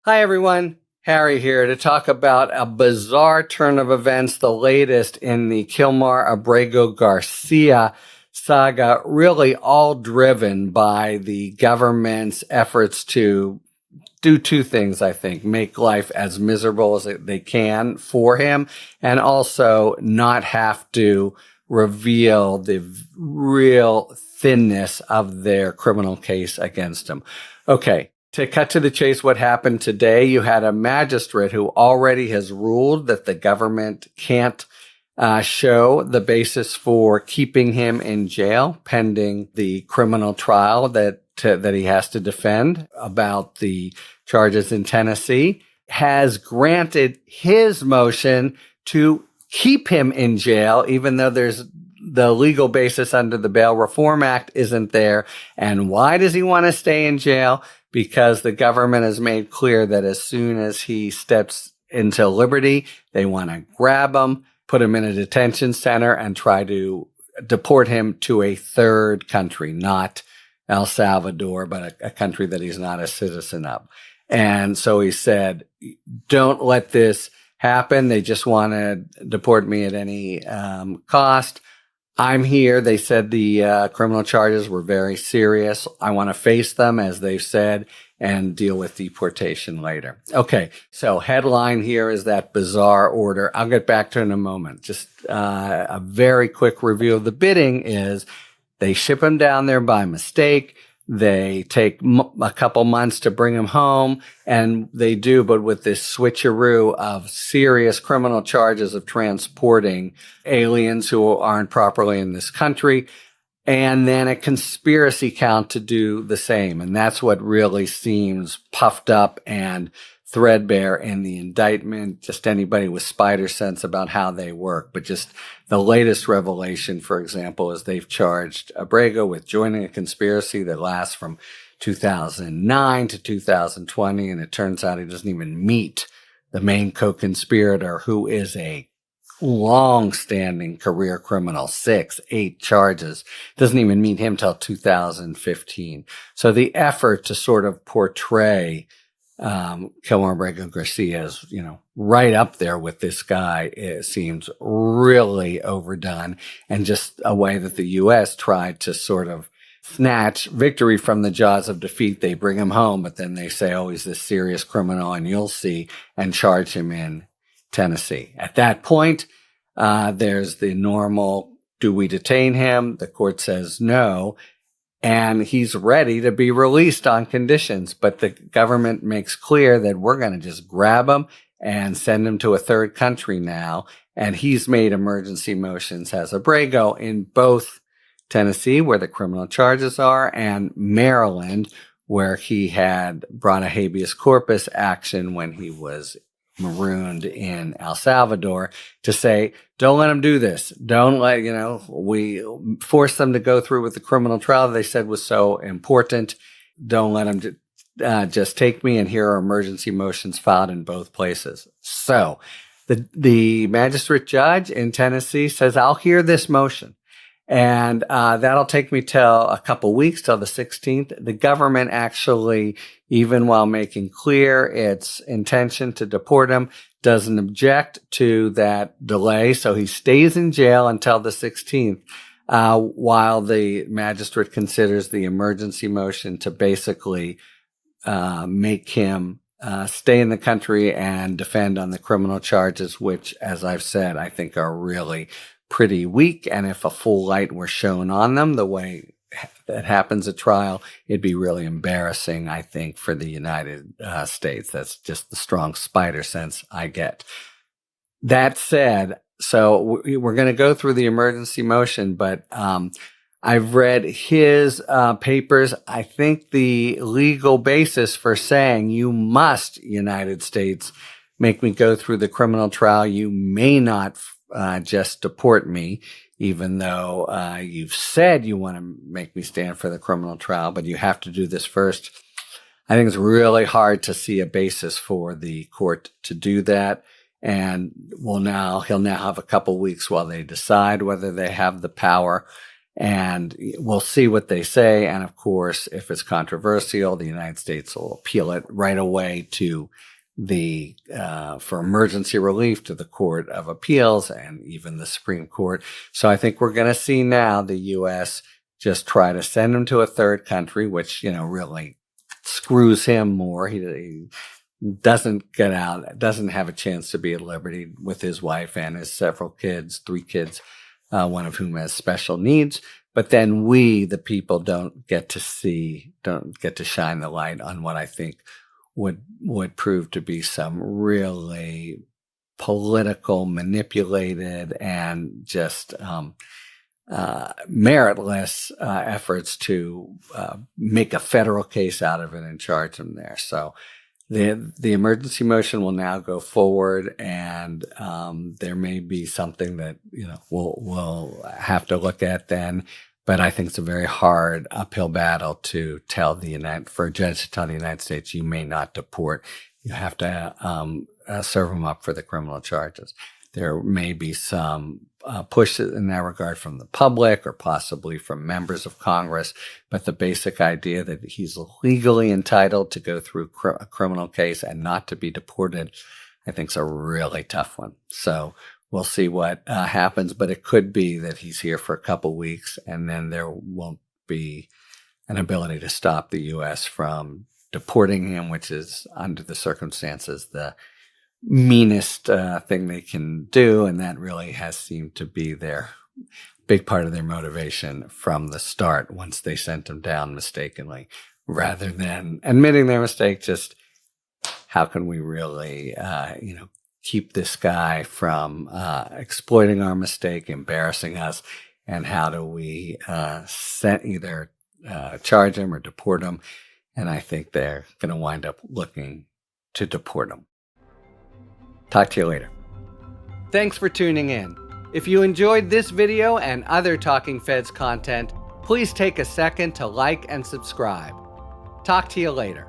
Hi, everyone. Harry here to talk about a bizarre turn of events, the latest in the Kilmar Abrego Garcia saga, really all driven by the government's efforts to do two things, I think: make life as miserable as they can for him, and also not have to reveal the real thinness of their criminal case against him. Okay. To cut to the chase, what happened today, you had a magistrate who already has ruled that the government can't show the basis for keeping him in jail pending the criminal trial that he has to defend about the charges in Tennessee, has granted his motion to keep him in jail, even though there's the legal basis under the Bail Reform Act isn't there. And why does he want to stay in jail? Because the government has made clear that as soon as he steps into liberty, they want to grab him, put him in a detention center, and try to deport him to a third country, not El Salvador, but a country that he's not a citizen of. And so he said, don't let this happen. They just want to deport me at any cost. I'm here. They said the criminal charges were very serious. I want to face them, as they've said, and deal with deportation later. Okay, so headline here is that bizarre order. I'll get back to it in a moment. Just a very quick review of the bidding is they ship him down there by mistake. They take a couple months to bring him home, and they do, but with this switcheroo of serious criminal charges of transporting aliens who aren't properly in this country, and then a conspiracy count to do the same. And that's what really seems puffed up and threadbare in the indictment. Just anybody with spider sense about how they work. But just the latest revelation, for example, is they've charged Abrego with joining a conspiracy that lasts from 2009 to 2020. And it turns out he doesn't even meet the main co-conspirator, who is a long-standing career criminal, 8 charges. Doesn't even meet him till 2015. So the effort to sort of portray Kilmar Abrego Garcia is, right up there with this guy. It seems really overdone, and just a way that the U.S. tried to sort of snatch victory from the jaws of defeat. They bring him home, but then they say, oh, he's this serious criminal, and you'll see, and charge him in Tennessee. At that point, there's the normal, do we detain him? The court says no. And he's ready to be released on conditions. But the government makes clear that we're going to just grab him and send him to a third country now. And he's made emergency motions, has Abrego, in both Tennessee, where the criminal charges are, and Maryland, where he had brought a habeas corpus action when he was marooned in El Salvador, to say, don't let them do this. Don't let, we forced them to go through with the criminal trial they said was so important. Don't let them just take me. And here are emergency motions filed in both places. So the magistrate judge in Tennessee says, I'll hear this motion. And that'll take me till a couple weeks, till the 16th. The government actually, even while making clear its intention to deport him, doesn't object to that delay. So he stays in jail until the 16th, while the magistrate considers the emergency motion to basically make him stay in the country and defend on the criminal charges, which, as I've said, I think are really pretty weak. And if a full light were shown on them the way that happens at trial, it'd be really embarrassing, I think, for the United States. That's just the strong spider sense I get. That said, so we're going to go through the emergency motion, but I've read his papers. I think the legal basis for saying you must, United States, make me go through the criminal trial, you may not just deport me, even though you've said you want to make me stand for the criminal trial, but you have to do this first. I think it's really hard to see a basis for the court to do that. And he'll now have a couple weeks while they decide whether they have the power. And we'll see what they say. And of course, if it's controversial, the United States will appeal it right away to for emergency relief to the Court of Appeals and even the Supreme Court. So I think we're going to see now the U.S. just try to send him to a third country, which, really screws him more. He doesn't get out, doesn't have a chance to be at liberty with his wife and his several kids, 3 kids, one of whom has special needs. But then we, the people, don't get to shine the light on what I think would prove to be some really political, manipulated, and just meritless efforts to make a federal case out of it and charge him there. So the emergency motion will now go forward, and there may be something that we'll have to look at then. But I think it's a very hard uphill battle to for a judge to tell the United States, you may not deport. You have to serve them up for the criminal charges. There may be some push in that regard from the public or possibly from members of Congress. But the basic idea that he's legally entitled to go through a criminal case and not to be deported, I think is a really tough one. So we'll see what happens, but it could be that he's here for a couple weeks and then there won't be an ability to stop the U.S. from deporting him, which is, under the circumstances, the meanest thing they can do. And that really has seemed to be their big part of their motivation from the start, once they sent him down mistakenly, rather than admitting their mistake. Just how can we really, keep this guy from exploiting our mistake, embarrassing us, and how do we either charge him or deport him? And I think they're going to wind up looking to deport him. Talk to you later. Thanks for tuning in. If you enjoyed this video and other Talking Feds content, please take a second to like and subscribe. Talk to you later.